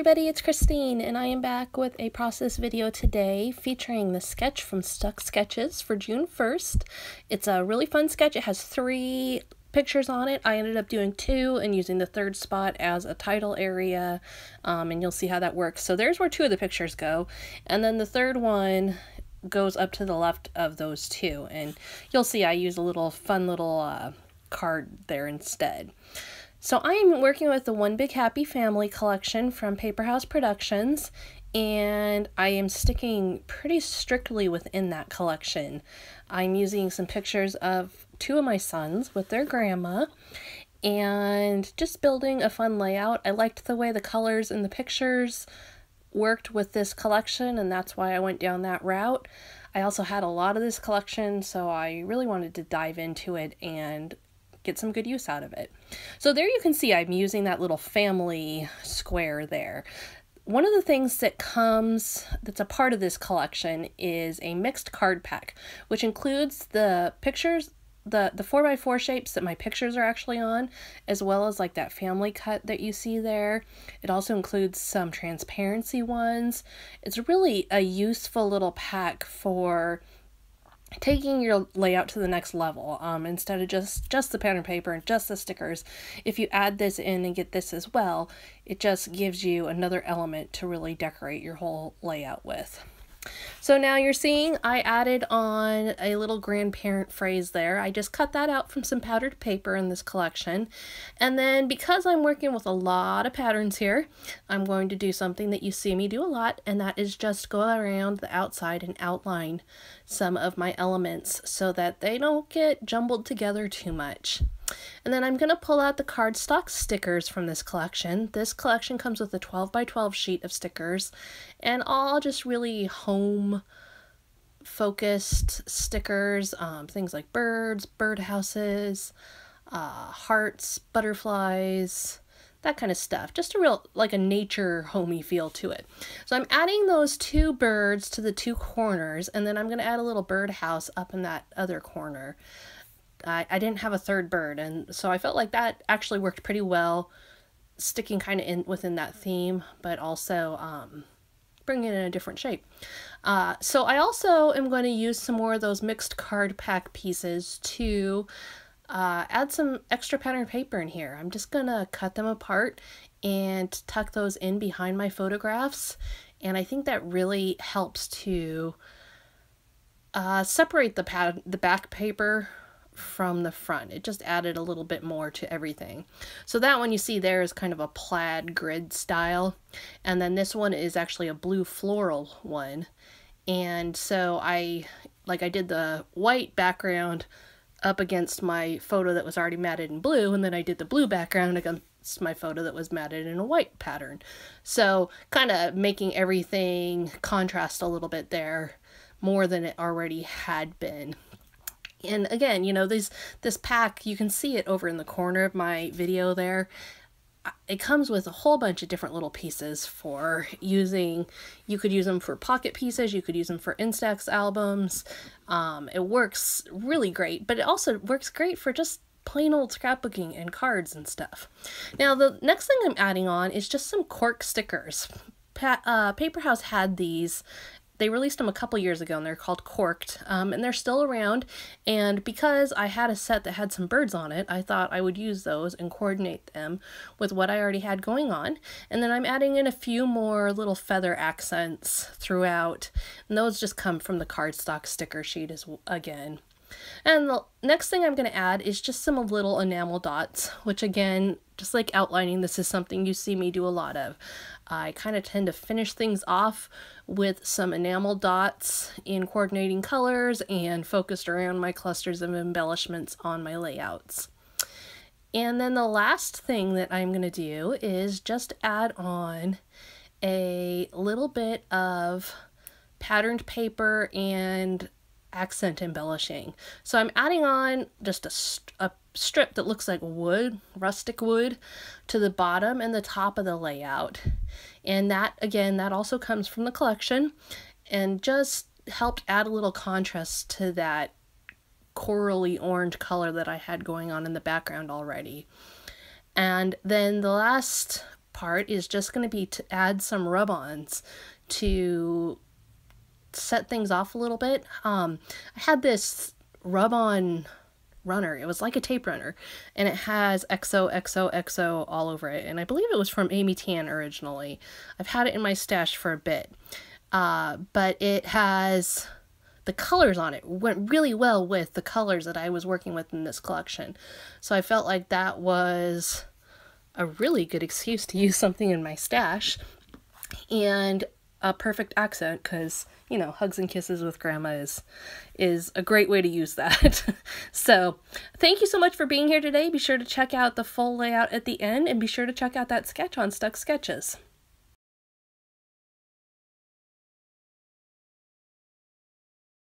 everybody, it's Christine, and I am back with a process video today featuring the sketch from Stuck Sketches for June 1st. It's a really fun sketch. It has 3 pictures on it. I ended up doing 2 and using the 3rd spot as a title area, and you'll see how that works. So there's where 2 of the pictures go, and then the 3rd one goes up to the left of those 2, and you'll see I use a little fun little card there instead. So I am working with the One Big Happy Family collection from Paper House Productions, and I am sticking pretty strictly within that collection. I'm using some pictures of 2 of my sons with their grandma and just building a fun layout. I liked the way the colors in the pictures worked with this collection, and that's why I went down that route. I also had a lot of this collection, so I really wanted to dive into it and get some good use out of it. So there you can see I'm using that little family square there. One of the things that's a part of this collection is a mixed card pack, which includes the pictures, the 4x4 shapes that my pictures are actually on, as well as like that family cut that you see there. It also includes some transparency ones. It's really a useful little pack for taking your layout to the next level. Instead of just the pattern paper and just the stickers, if you add this in and get this as well, it just gives you another element to really decorate your whole layout with. So now you're seeing I added on a little grandparent phrase there. I just cut that out from some powdered paper in this collection. And then because I'm working with a lot of patterns here, I'm going to do something that you see me do a lot, and that is just go around the outside and outline some of my elements so that they don't get jumbled together too much. And then I'm going to pull out the cardstock stickers from this collection. This collection comes with a 12x12 sheet of stickers, and all just really home focused stickers, things like birds, birdhouses, hearts, butterflies, that kind of stuff. Just a real, like a nature homey feel to it. So I'm adding those 2 birds to the 2 corners, and then I'm going to add a little birdhouse up in that other corner. I didn't have a 3rd bird, and so I felt like that actually worked pretty well, sticking kind of within that theme, but also bringing it in a different shape. So I also am going to use some more of those mixed card pack pieces to add some extra pattern paper in here. I'm just going to cut them apart and tuck those in behind my photographs, and I think that really helps to separate the back paper from the front. It just added a little bit more to everything. So that one you see there is kind of a plaid grid style, and then this one is actually a blue floral one. And so I did the white background up against my photo that was already matted in blue, and then I did the blue background against my photo that was matted in a white pattern. So kind of making everything contrast a little bit there more than it already had been. And again, you know, this pack, you can see it over in the corner of my video there. It comes with a whole bunch of different little pieces for using. You could use them for pocket pieces, you could use them for Instax albums. It works really great, but it also works great for just plain old scrapbooking and cards and stuff. Now, the next thing I'm adding on is just some cork stickers. Paper House had these. They released them a couple years ago, and they're called Corked, and they're still around. And because I had a set that had some birds on it, I thought I would use those and coordinate them with what I already had going on. And then I'm adding in a few more little feather accents throughout, and those just come from the cardstock sticker sheet again. And the next thing I'm going to add is just some little enamel dots, which again, just like outlining, this is something you see me do a lot of. I kind of tend to finish things off with some enamel dots in coordinating colors and focused around my clusters of embellishments on my layouts. And then the last thing that I'm going to do is just add on a little bit of patterned paper and accent embellishing. So I'm adding on just a strip that looks like wood, rustic wood, to the bottom and the top of the layout. And that, again, that also comes from the collection and just helped add a little contrast to that corally orange color that I had going on in the background already. And then the last part is just going to be to add some rub-ons to set things off a little bit. I had this rub-on runner. It was like a tape runner, and it has XOXOXO all over it, and I believe it was from Amy Tan originally. I've had it in my stash for a bit, but it has the colors on it. Went really well with the colors that I was working with in this collection, so I felt like that was a really good excuse to use something in my stash, and a perfect accent, because, you know, hugs and kisses with grandma is a great way to use that. So thank you so much for being here today. Be sure to check out the full layout at the end, and be sure to check out that sketch on Stuck Sketches.